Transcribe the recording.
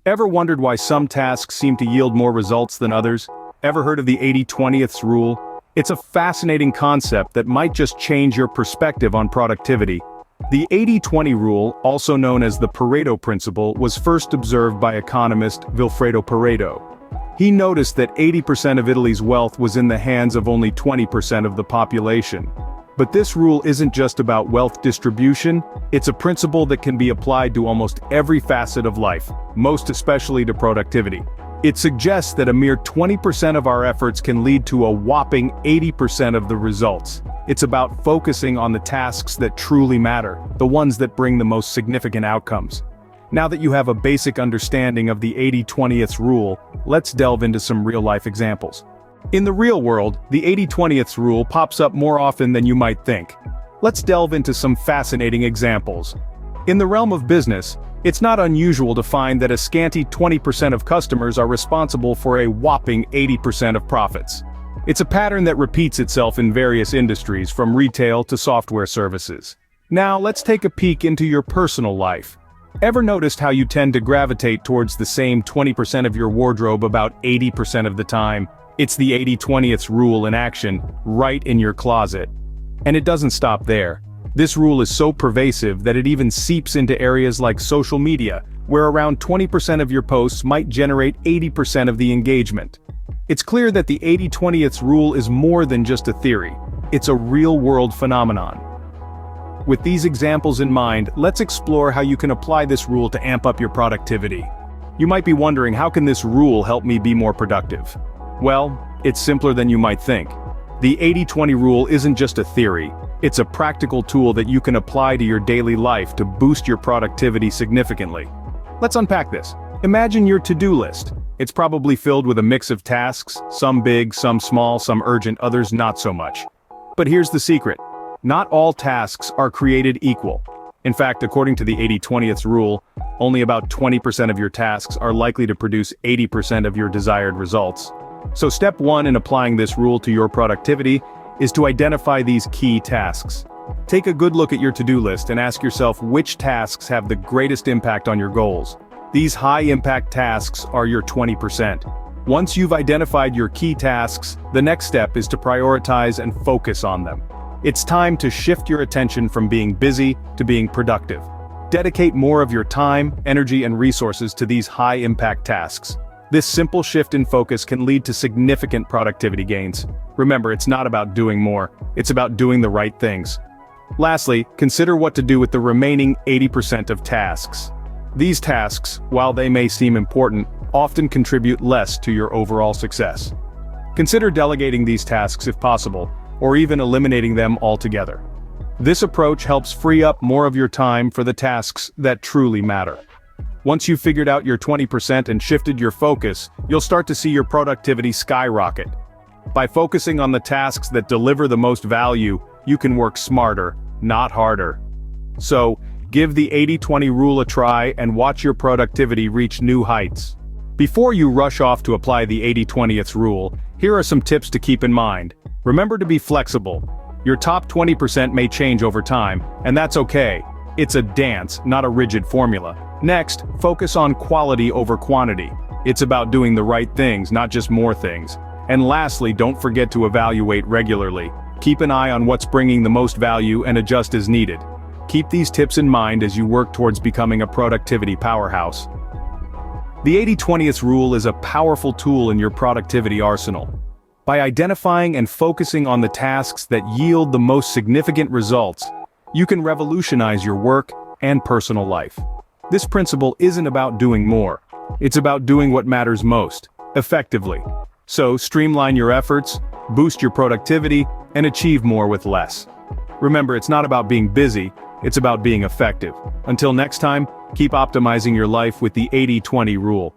Ever wondered why some tasks seem to yield more results than others? Ever heard of the 80-20th rule? It's a fascinating concept that might just change your perspective on productivity. The 80-20 rule, also known as the Pareto principle, was first observed by economist Vilfredo Pareto. He noticed that 80% of Italy's wealth was in the hands of only 20% of the population. But this rule isn't just about wealth distribution, it's a principle that can be applied to almost every facet of life, most especially to productivity. It suggests that a mere 20% of our efforts can lead to a whopping 80% of the results. It's about focusing on the tasks that truly matter, the ones that bring the most significant outcomes. Now that you have a basic understanding of the 80-20th rule, let's delve into some real-life examples. In the real world, the 80-20th rule pops up more often than you might think. Let's delve into some fascinating examples. In the realm of business, it's not unusual to find that a scanty 20% of customers are responsible for a whopping 80% of profits. It's a pattern that repeats itself in various industries, from retail to software services. Now, let's take a peek into your personal life. Ever noticed how you tend to gravitate towards the same 20% of your wardrobe about 80% of the time? It's the 80-20th rule in action, right in your closet. And it doesn't stop there. This rule is so pervasive that it even seeps into areas like social media, where around 20% of your posts might generate 80% of the engagement. It's clear that the 80-20th rule is more than just a theory. It's a real-world phenomenon. With these examples in mind, let's explore how you can apply this rule to amp up your productivity. You might be wondering, how can this rule help me be more productive? Well, it's simpler than you might think. The 80-20 rule isn't just a theory, it's a practical tool that you can apply to your daily life to boost your productivity significantly. Let's unpack this. Imagine your to-do list. It's probably filled with a mix of tasks, some big, some small, some urgent, others not so much. But here's the secret. Not all tasks are created equal. In fact, according to the 80-20th rule, only about 20% of your tasks are likely to produce 80% of your desired results. So step one in applying this rule to your productivity is to identify these key tasks. Take a good look at your to-do list and ask yourself which tasks have the greatest impact on your goals. These high-impact tasks are your 20%. Once you've identified your key tasks, the next step is to prioritize and focus on them. It's time to shift your attention from being busy to being productive. Dedicate more of your time, energy, and resources to these high-impact tasks. This simple shift in focus can lead to significant productivity gains. Remember, it's not about doing more, it's about doing the right things. Lastly, consider what to do with the remaining 80% of tasks. These tasks, while they may seem important, often contribute less to your overall success. Consider delegating these tasks if possible, or even eliminating them altogether. This approach helps free up more of your time for the tasks that truly matter. Once you've figured out your 20% and shifted your focus, you'll start to see your productivity skyrocket. By focusing on the tasks that deliver the most value, you can work smarter, not harder. So, give the 80-20 rule a try and watch your productivity reach new heights. Before you rush off to apply the 80-20th rule, here are some tips to keep in mind. Remember to be flexible. Your top 20% may change over time, and that's okay. It's a dance, not a rigid formula. Next, focus on quality over quantity. It's about doing the right things, not just more things. And lastly, don't forget to evaluate regularly. Keep an eye on what's bringing the most value and adjust as needed. Keep these tips in mind as you work towards becoming a productivity powerhouse. The 80-20th rule is a powerful tool in your productivity arsenal. By identifying and focusing on the tasks that yield the most significant results, you can revolutionize your work and personal life. This principle isn't about doing more. It's about doing what matters most, effectively. So, streamline your efforts, boost your productivity, and achieve more with less. Remember, it's not about being busy, it's about being effective. Until next time, keep optimizing your life with the 80-20 rule.